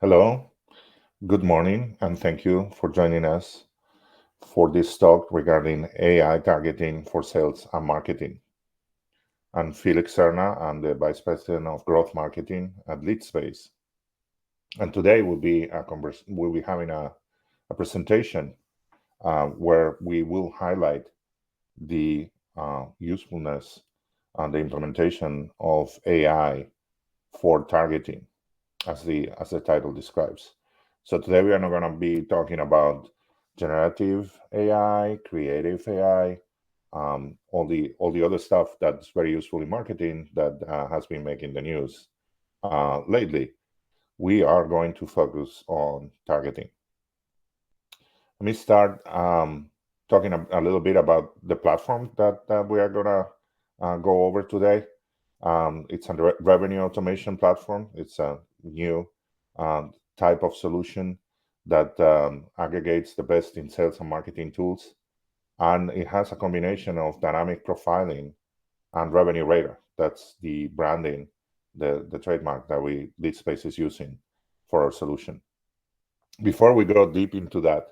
Hello, good morning, and thank you for joining us for this talk regarding AI targeting for sales and marketing. I'm Felix Serna, I'm the Vice President of Growth Marketing at LeadSpace. And today we'll be having a presentation where we will highlight the usefulness and the implementation of AI for targeting, as the title describes. So today we are not going to be talking about generative AI, creative AI, all the other stuff that's very useful in marketing that has been making the news lately. We are going to focus on targeting. Let me start talking a little bit about the platform that we are going to go over today. It's a revenue automation platform. It's a new type of solution that aggregates the best in sales and marketing tools. And it has a combination of dynamic profiling and revenue radar. That's the branding, the trademark that LeadSpace is using for our solution. Before we go deep into that,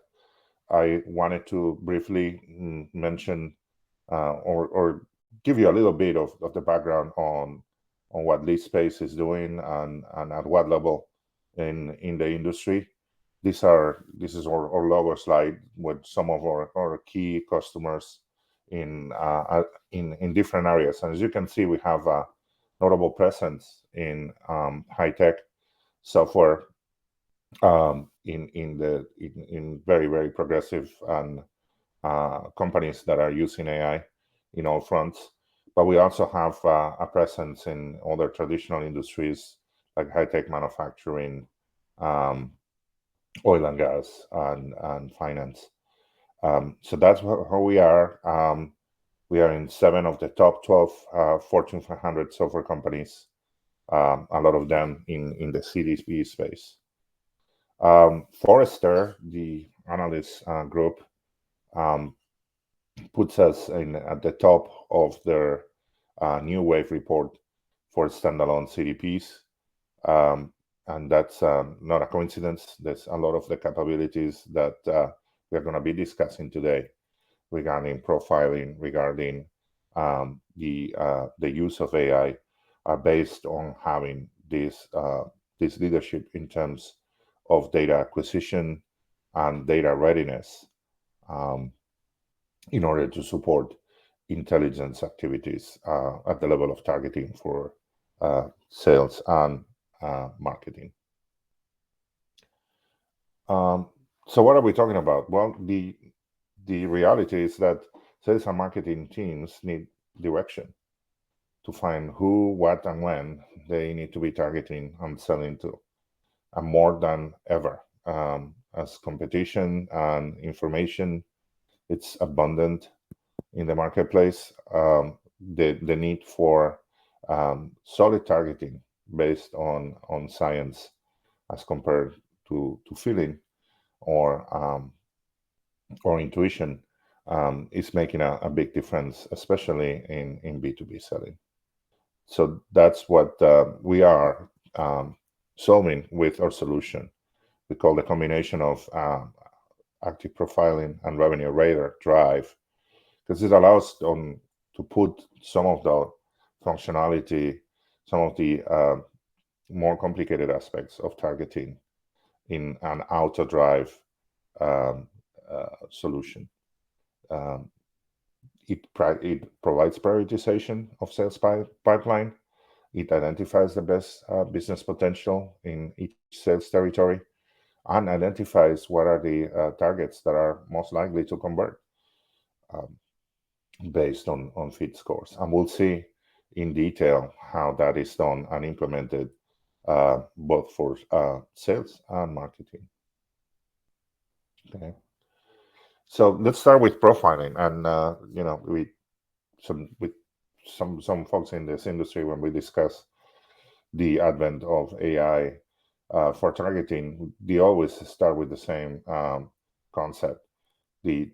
I wanted to briefly mention or give you a little bit of the background on what LeadSpace is doing and at what level in the industry. This is our logo slide with some of our key customers in different areas. And as you can see, we have a notable presence in high tech software, in very progressive and companies that are using AI in all fronts. But we also have a presence in other traditional industries like high-tech manufacturing, oil and gas, and finance. So that's how we are. We are in 7 of the top 12 Fortune 500 software companies, a lot of them in the CDP space. Forrester, the analyst group, puts us at the top of their New Wave report for standalone CDPs. And that's not a coincidence. There's a lot of the capabilities that we're going to be discussing today regarding profiling, regarding the use of AI, are based on having this leadership in terms of data acquisition and data readiness, in order to support intelligence activities at the level of targeting for sales and marketing. So what are we talking about? Well, the reality is that sales and marketing teams need direction to find who, what, and when they need to be targeting and selling to, and more than ever, as competition and information, it's abundant in the marketplace. The need for solid targeting based on science as compared to feeling or intuition is making a big difference, especially in B2B selling. So that's what we are solving with our solution. We call the combination of active profiling and revenue radar drive, because it allows to put some of the functionality, some of the more complicated aspects of targeting in an auto drive solution. It provides prioritization of sales pipeline. It identifies the best business potential in each sales territory and identifies what are the targets that are most likely to convert based on fit scores. And we'll see in detail how that is done and implemented both for sales and marketing. Okay. So let's start with profiling, and with some folks in this industry, when we discuss the advent of AI for targeting, they always start with the same concept. The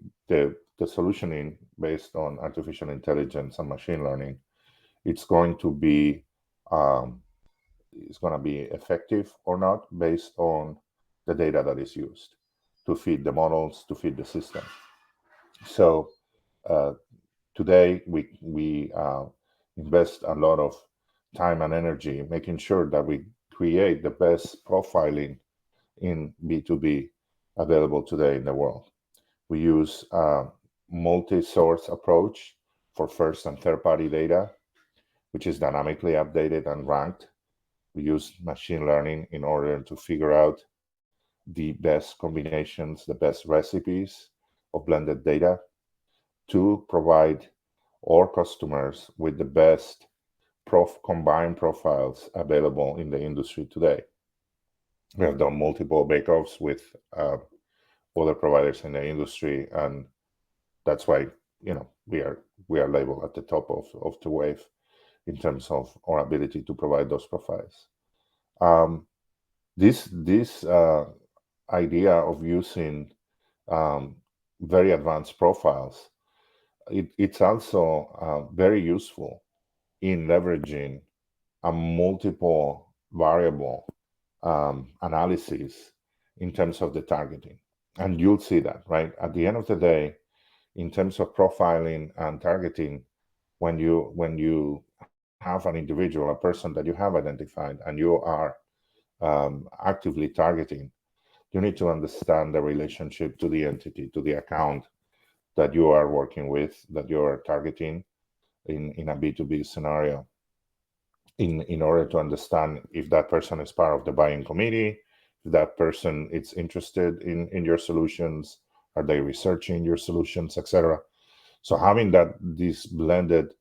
solutioning based on artificial intelligence and machine learning, it's going to be is going to be effective or not based on the data that is used to feed the models, to feed the system. So uh, today we invest a lot of time and energy making sure that we create the best profiling in B2B available today in the world. We use a multi-source approach for first and third party data, which is dynamically updated and ranked. We use machine learning in order to figure out the best combinations, the best recipes of blended data to provide our customers with the best combined profiles available in the industry today. We have done multiple bake-offs with other providers in the industry, and that's why we are labeled at the top of the wave in terms of our ability to provide those profiles. Um, this idea of using um, very advanced profiles, it's also very useful in leveraging a multiple variable analysis in terms of the targeting. And you'll see that, right? At the end of the day, in terms of profiling and targeting, when you have an individual, a person that you have identified, and you are actively targeting, you need to understand the relationship to the entity, to the account that you are working with, that you are targeting in a B2B scenario, in order to understand if that person is part of the buying committee, if that person is interested in your solutions, are they researching your solutions, etc. So having that this blended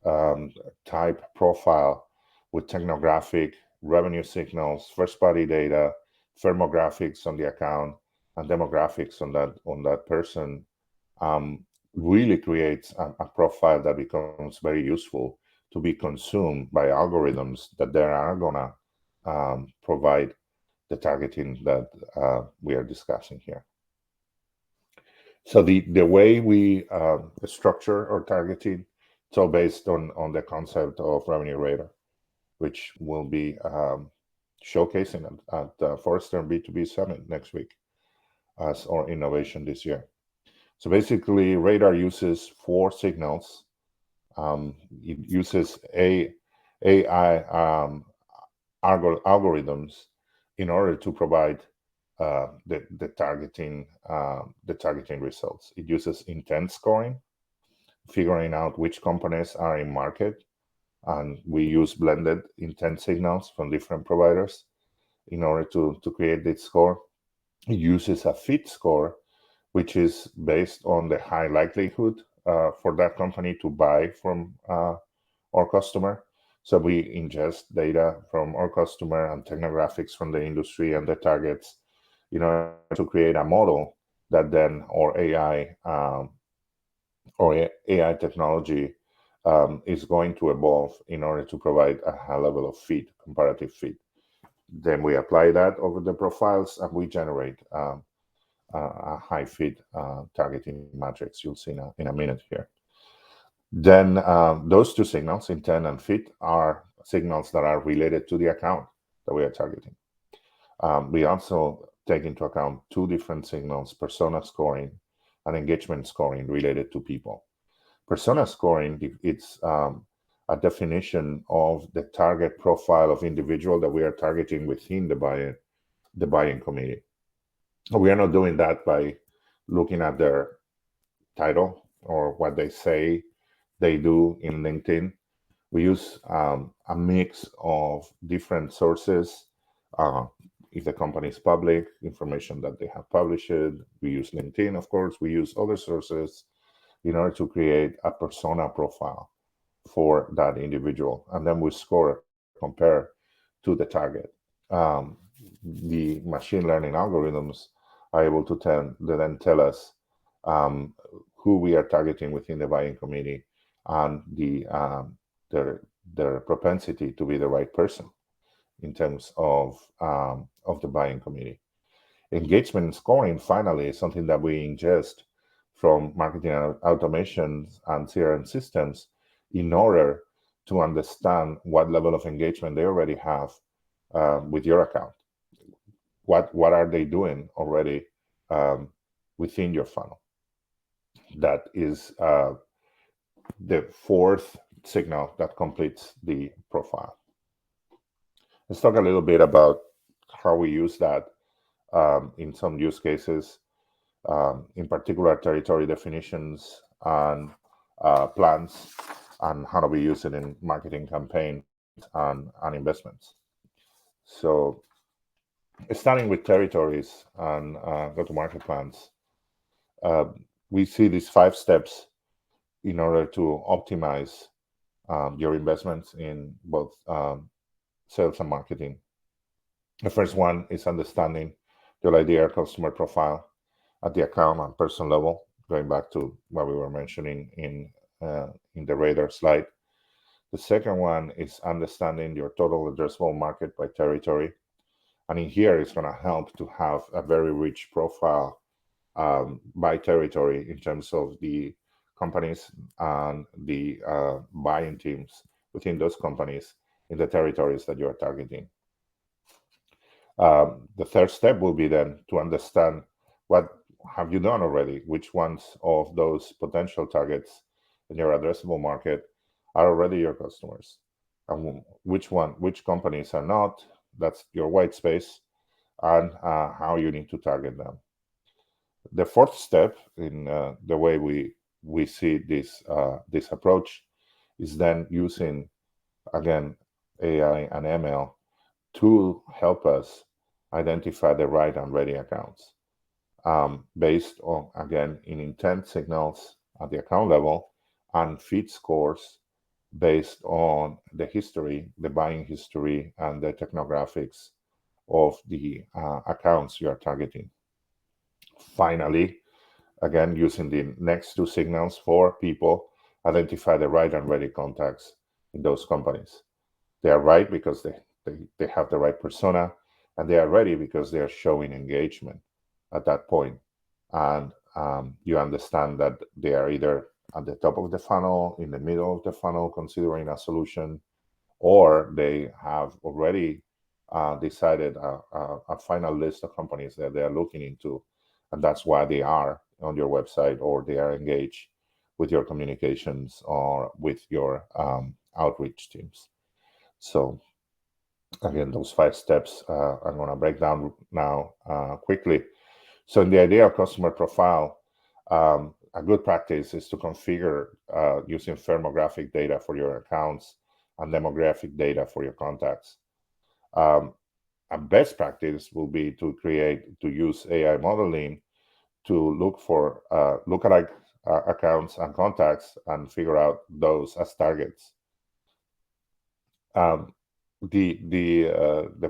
um, type profile with technographic revenue signals, first party data, firmographics on the account, and demographics on that person um, really creates a profile that becomes very useful to be consumed by algorithms that they are gonna provide the targeting that we are discussing here. So the way we structure our targeting, it's all based on the concept of revenue radar, which will be showcasing at Forrester B2B Summit next week as our innovation this year. So basically, radar uses four signals. It uses AI algorithms in order to provide the targeting results. It uses intent scoring, figuring out which companies are in market, and we use blended intent signals from different providers in order to create this score. It uses a fit score, which is based on the high likelihood for that company to buy from our customer. So we ingest data from our customer and technographics from the industry and the targets in order to create a model that then our AI technology is going to evolve in order to provide a high level of fit, comparative fit. Then we apply that over the profiles and we generate a high fit targeting matrix. You'll see in a minute here. Then those two signals, intent and fit, are signals that are related to the account that we are targeting. We also take into account two different signals, persona scoring and engagement scoring related to people. Persona scoring, it's a definition of the target profile of individual that we are targeting within the buying committee. We are not doing that by looking at their title or what they say they do in LinkedIn. We use a mix of different sources. Uh, if the company is public, information that they have published, we use LinkedIn, of course, we use other sources in order to create a persona profile for that individual. And then we score, compare to the target. Um, the machine learning algorithms are able to then tell us um, who we are targeting within the buying committee and their propensity to be the right person in terms of the buying committee. Engagement scoring, finally, is something that we ingest from marketing automations and CRM systems in order to understand what level of engagement they already have with your account. What are they doing already um, within your funnel? That is the fourth signal that completes the profile. Let's talk a little bit about how we use that in some use cases, in particular territory definitions and plans, and how do we use it in marketing campaigns and investments. So, starting with territories and go-to-market plans, uh, we see these 5 steps in order to optimize your investments in both sales and marketing. The first one is understanding your ideal customer profile at the account and person level, going back to what we were mentioning in the radar slide. The second one is understanding your total addressable market by territory. And in here, it's going to help to have a very rich profile by territory in terms of the companies and the buying teams within those companies in the territories that you are targeting. The third step will be then to understand what have you done already, which ones of those potential targets in your addressable market are already your customers, and which companies are not. That's your white space, and how you need to target them. The fourth step in the way we see this approach is then using again AI and ML to help us identify the right and ready accounts based on, again, in intent signals at the account level and feed scores based on the history, the buying history, and the technographics of the accounts you are targeting. Finally, again, using the next 2 signals for people, identify the right and ready contacts in those companies. They are right because they have the right persona, and they are ready because they are showing engagement at that point. And you understand that they are either at the top of the funnel, in the middle of the funnel, considering a solution, or they have already decided a final list of companies that they are looking into, and that's why they are on your website, or they are engaged with your communications or with your outreach teams. So again, those 5 steps I'm going to break down now quickly. So in the ideal customer profile, a good practice is to configure using firmographic data for your accounts and demographic data for your contacts. A best practice will be to use AI modeling to look for lookalike accounts and contacts and figure out those as targets. The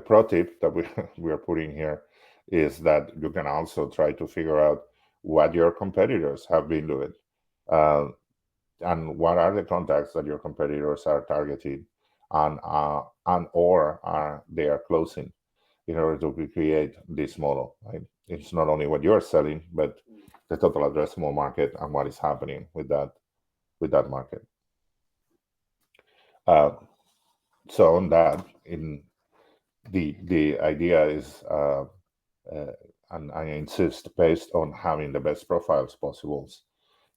pro tip that we are putting here is that you can also try to figure out what your competitors have been doing, and what are the contacts that your competitors are targeting, and or are they are closing in order to create this model. Right? It's not only what you're selling, but the total addressable market and what is happening with that market. So on that, in the idea is, and I insist, based on having the best profiles possible,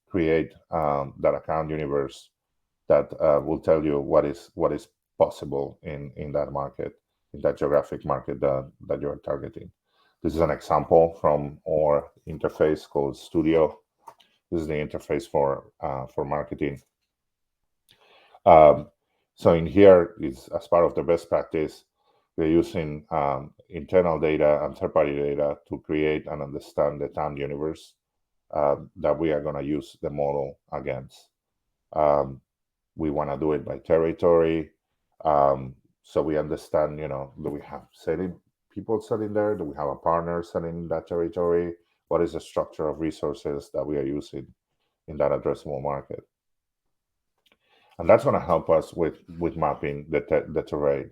create that account universe that will tell you what is possible in that market, in that geographic market that you're targeting. This is an example from our interface called Studio. This is the interface for marketing. So in here is, as part of the best practice, we're using internal data and third-party data to create and understand the TAM universe that we are going to use the model against. We want to do it by territory, so we understand, do we have people selling there? Do we have a partner selling in that territory? What is the structure of resources that we are using in that addressable market? And that's going to help us with mapping the terrain.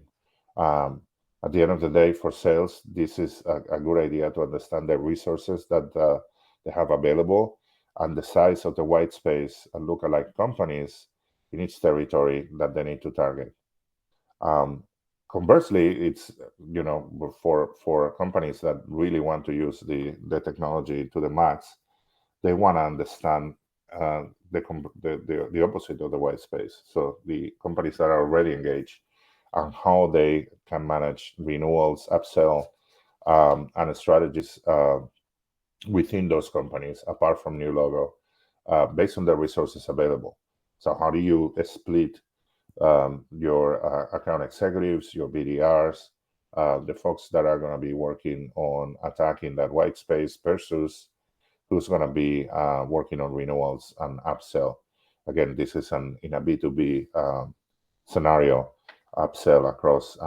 At the end of the day, for sales, this is a good idea to understand the resources that they have available and the size of the white space and lookalike companies in each territory that they need to target. Conversely, it's for companies that really want to use the technology to the max, they want to understand the opposite of the white space. So the companies that are already engaged and how they can manage renewals, upsell, and strategies within those companies, apart from new logo, based on the resources available. So how do you split your account executives, your BDRs, the folks that are going to be working on attacking that white space versus who's going to be working on renewals and upsell. Again, this is in a B2B scenario, upsell across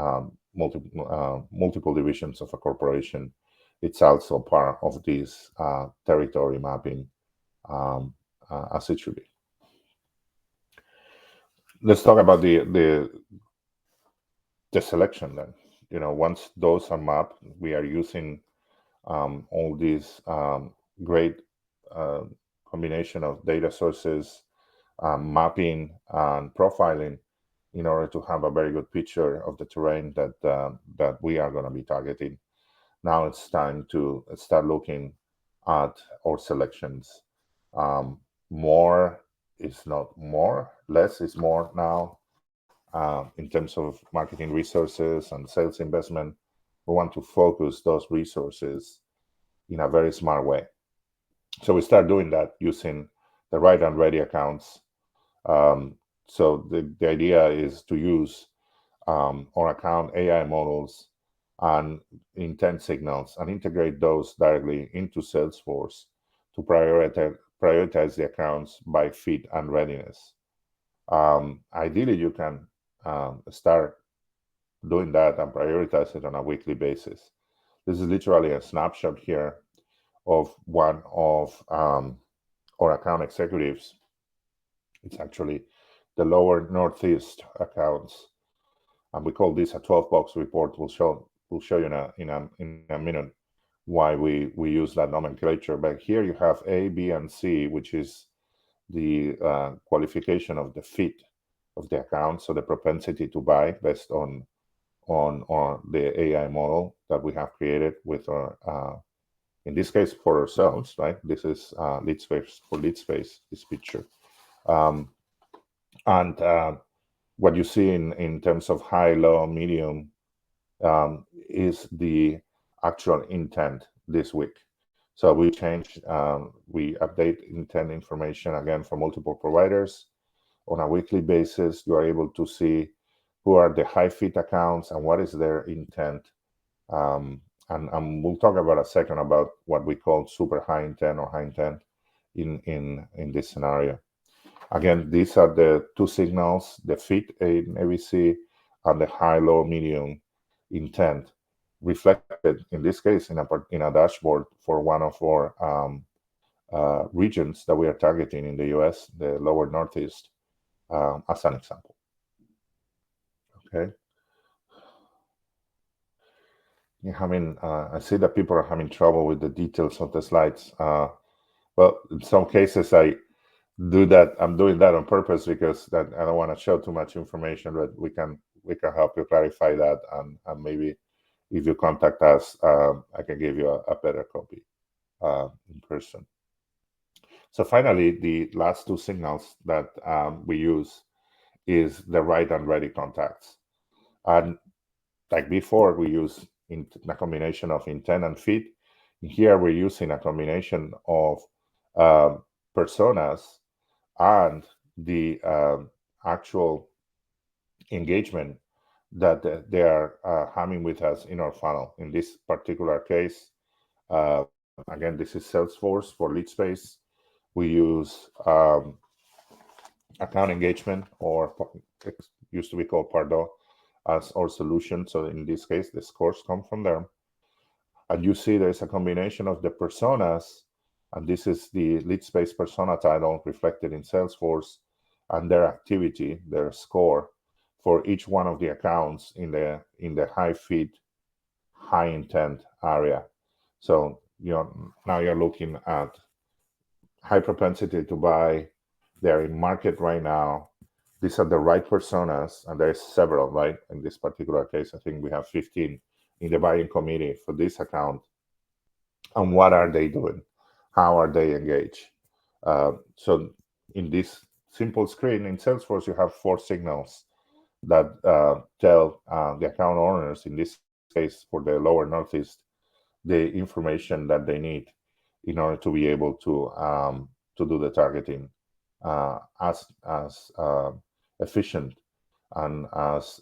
multiple divisions of a corporation. It's also part of this territory mapping as it should be. Let's talk about the selection then. Once those are mapped, we are using all these great uh, combination of data sources, mapping and profiling in order to have a very good picture of the terrain that we are going to be targeting. Now it's time to start looking at our selections. More is not more, less is more now. In terms of marketing resources and sales investment, we want to focus those resources in a very smart way. So we start doing that using the right and ready accounts. So the idea is to use on account AI models and intent signals and integrate those directly into Salesforce to prioritize the accounts by fit and readiness. Ideally, you can start doing that and prioritize it on a weekly basis. This is literally a snapshot here of one of our account executives. It's actually the lower northeast accounts, and we call this a 12-box report. We'll show you in a minute why we use that nomenclature. But here you have A, B, and C, which is the qualification of the fit of the account, so the propensity to buy based on the AI model that we have created with our in this case for ourselves, right? This is lead space for lead space, this picture. Um, and what you see in terms of high, low, medium is the actual intent this week. So we change, we update intent information again for multiple providers on a weekly basis. You are able to see who are the high fit accounts and what is their intent. And we'll talk about a second about what we call super high intent or high intent in this scenario. Again, these are the two signals, the fit in ABC and the high, low, medium intent reflected in this case in a dashboard for one of our regions that we are targeting in the US, the lower northeast, as an example. Okay. I see that people are having trouble with the details of the slides. Well, in some cases, I'm doing that on purpose because that I don't want to show too much information, but we can help you clarify that, and maybe if you contact us, I can give you a better copy in person. So finally, the last two signals that we use is the right and ready contacts. And like before, we use in a combination of intent and fit. Here, we're using a combination of personas and the actual engagement that they are having with us in our funnel. In this particular case, again, this is Salesforce for lead space. We use account engagement, or it used to be called Pardot, as our solution. So in this case, the scores come from there. And you see there's a combination of the personas, and this is the lead space persona title reflected in Salesforce, and their activity, their score for each one of the accounts in the high fit, high intent area. So now you're looking at high propensity to buy. They're in market right now. these are the right personas, and there's several, right? In this particular case, I think we have 15 in the buying committee for this account. And what are they doing? How are they engaged? So in this simple screen in Salesforce, you have 4 signals that tell the account owners, in this case for the lower Northeast, the information that they need in order to be able to do the targeting as efficient and as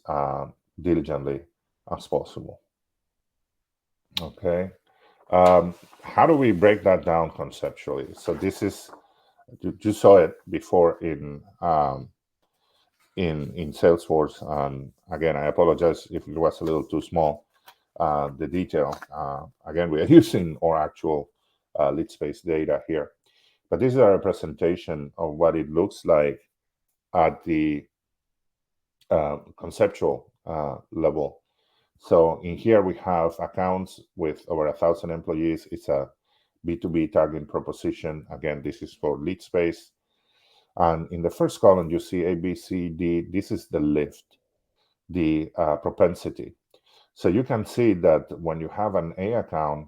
diligently as possible. Okay. How do we break that down conceptually? So this is, you saw it before in Salesforce. And again, I apologize if it was a little too small. The detail. Again, we are using our actual lead space data here, but this is a representation of what it looks like at the conceptual level. So in here we have accounts with over 1,000 employees. It's a B2B targeting proposition. Again, this is for lead space. And in the first column, you see A, B, C, D. This is the lift, the propensity. So you can see that when you have an A account,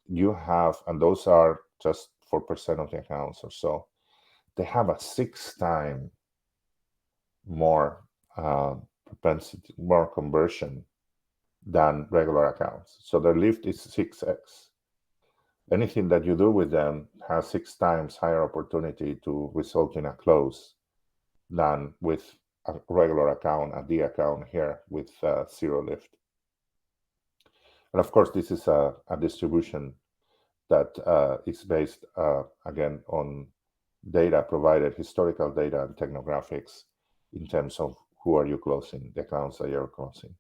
you have, and those are just 4% of the accounts or so, they have a 6 times more propensity, more conversion than regular accounts. So their lift is 6x. Anything that you do with them has 6 times higher opportunity to result in a close than with a regular account, a D account here with 0 lift. And of course, this is a distribution that is based, again, on data provided, historical data and technographics in terms of who are you closing, the accounts that you're closing.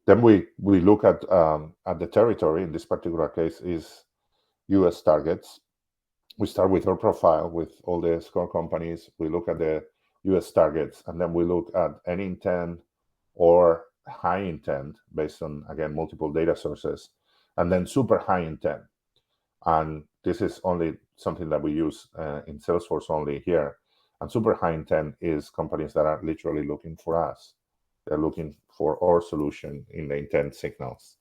Then we look at the territory. In this particular case is US targets. We start with our profile with all the score companies. We look at the US targets, and then we look at any intent or high intent based on, again, multiple data sources, and then super high intent. And this is only something that we use in Salesforce only here. And super high intent is companies that are literally looking for us. They're looking for our solution in the intent signals.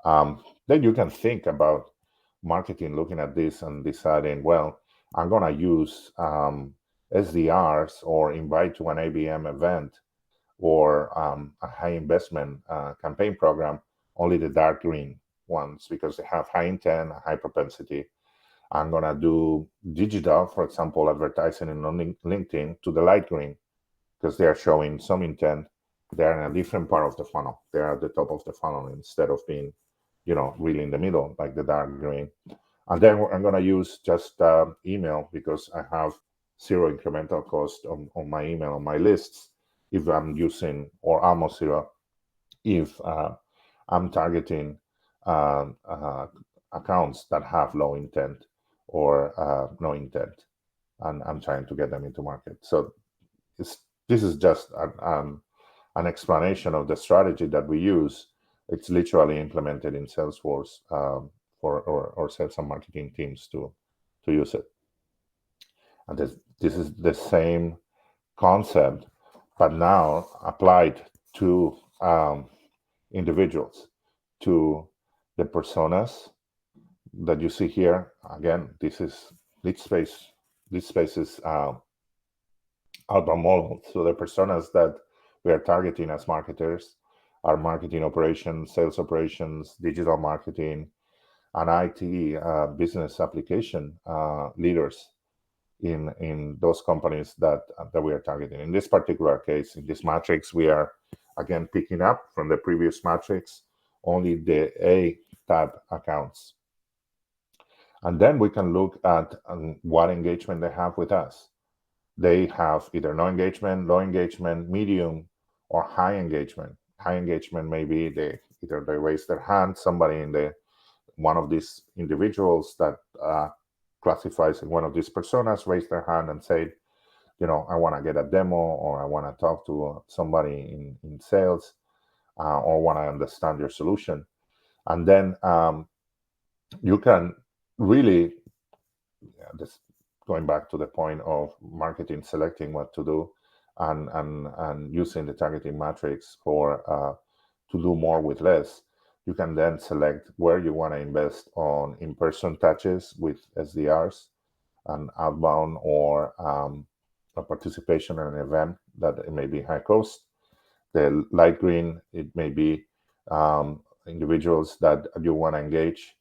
Then you can think about marketing, looking at this and deciding, well, I'm going to use SDRs or invite to an ABM event or a high investment campaign program, only the dark green ones, because they have high intent, high propensity. I'm going to do digital, for example, advertising on LinkedIn, to the light green, because they are showing some intent. They're in a different part of the funnel. They're at the top of the funnel instead of being, really in the middle, like the dark green. And then I'm going to use just email, because I have 0 incremental cost on my email, on my lists, if I'm using, or almost 0, if I'm targeting accounts that have low intent or no intent, and I'm trying to get them into market. So this is just an explanation of the strategy that we use. It's literally implemented in Salesforce for our sales and marketing teams to use it. And this is the same concept, but now applied to individuals, to the personas that you see here. Again, this is lead space. Lead space is outbound model. So the personas that we are targeting as marketers are marketing operations, sales operations, digital marketing, and IT business application leaders in those companies that we are targeting. In this particular case, in this matrix, we are again picking up from the previous matrix only the A tab accounts. And then we can look at what engagement they have with us. They have either no engagement, low engagement, medium, or high engagement. High engagement may be either they raise their hand, somebody in one of these individuals that classifies in one of these personas raise their hand and say, I want to get a demo, or I want to talk to somebody in sales, or want to understand your solution. And then you can really, going back to the point of marketing selecting what to do and using the targeting matrix for to do more with less, you can then select where you want to invest on in-person touches with SDRs and outbound, or a participation in an event that it may be high cost. The light green, it may be individuals that you want to engage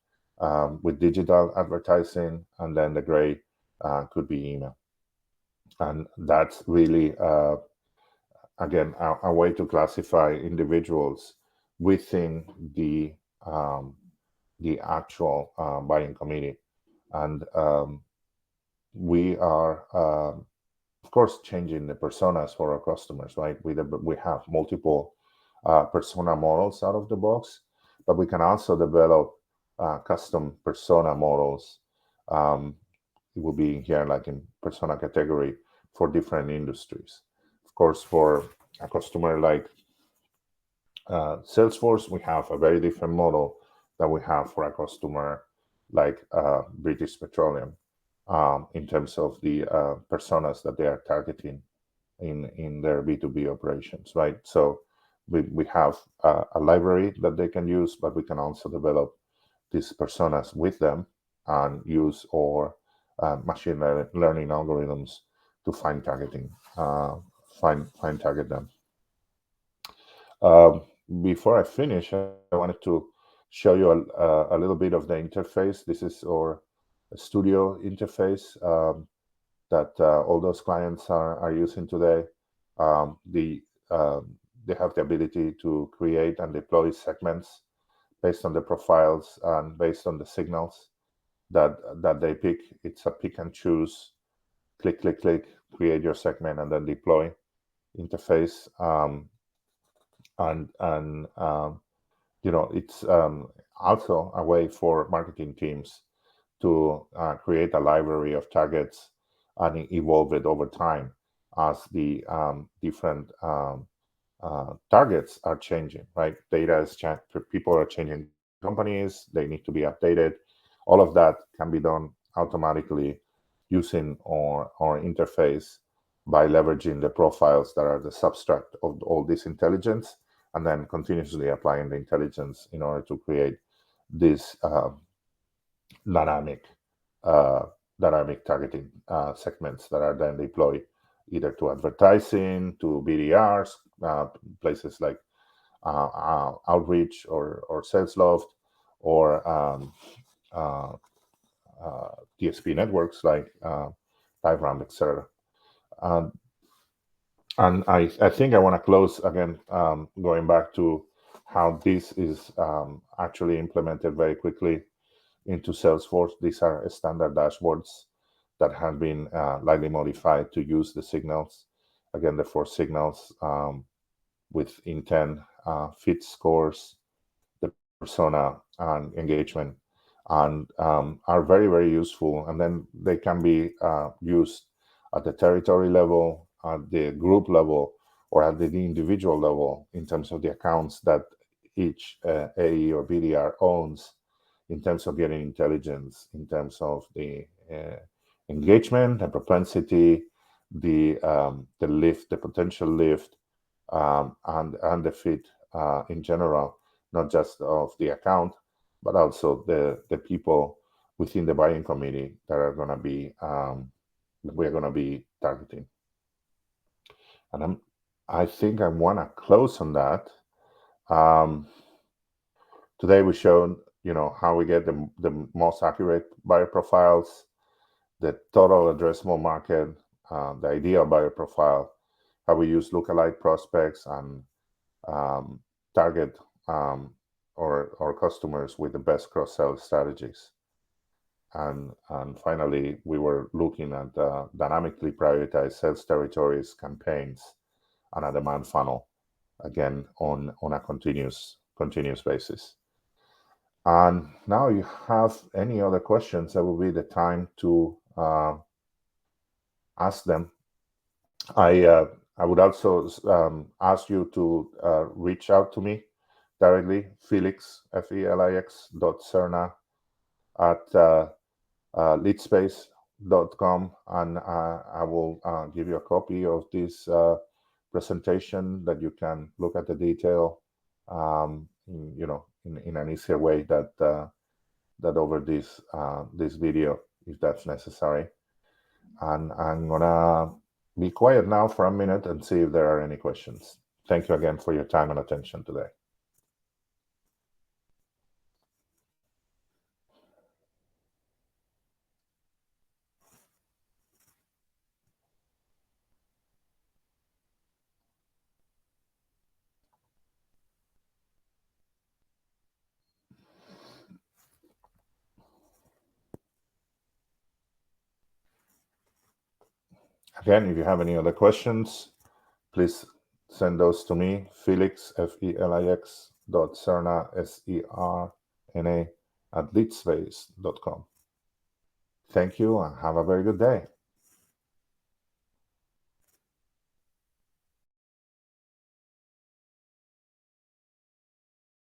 with digital advertising, and then the gray could be email. And that's really, again, a way to classify individuals within um, the actual buying committee. And we are, of course, changing the personas for our customers, right? We have multiple persona models out of the box, but we can also develop custom persona models. Um, it will be here like in persona category for different industries. Of course, for a customer like Salesforce, we have a very different model that we have for a customer like British Petroleum, in terms of the personas that they are targeting in their B2B operations, right? So we have a library that they can use, but we can also develop these personas with them and use our machine learning algorithms to find targeting, find target them. Um, Before I finish, I wanted to show you a little bit of the interface. This is our studio interface that all those clients are using today. They have the ability to create and deploy segments based on the profiles and based on the signals that they pick. It's a pick and choose, click, click, click, create your segment and then deploy interface. And it's also a way for marketing teams to create a library of targets and evolve it over time as the different targets are changing, right? Data is changing, people are changing companies, they need to be updated. All of that can be done automatically using our interface by leveraging the profiles that are the substract of all this intelligence, and then continuously applying the intelligence in order to create this dynamic uh, dynamic targeting segments that are then deployed either to advertising, to BDRs, places like Outreach or SalesLoft, or uh, DSP networks like LiveRamp, etc. Um, and I think I want to close again, going back to how this is actually implemented very quickly into Salesforce. These are standard dashboards that have been lightly modified to use the signals. Again, the four signals with intent, fit scores, the persona, and engagement, and are very, very useful. And then they can be used at the territory level, at the group level, or at the individual level in terms of the accounts that each AE or BDR owns, in terms of getting intelligence, in terms of the engagement, the propensity, the lift, the potential lift, and the fit in general, not just of the account, but also the people within the buying committee that are going to be we're going to be targeting. And I think I want to close on that. Um, Today we showed how we get the most accurate buyer profiles, the total addressable market, the ideal buyer profile, how we use lookalike prospects and um, target our customers with the best cross-sell strategies. And finally, we were looking at dynamically prioritized sales territories, campaigns, and a demand funnel, again on a continuous basis. And now, you have any other questions, that will be the time to ask them. I would also ask you to reach out to me directly, Felix, Felix.Cerna at Leadspace. and I will give you a copy of this presentation that you can look at the detail, in an easier way that over this video, if that's necessary. And I'm gonna be quiet now for a minute and see if there are any questions. Thank you again for your time and attention today. Again, if you have any other questions, please send those to me, Felix, Felix, Serna, Serna, @leadspace.com. Thank you and have a very good day.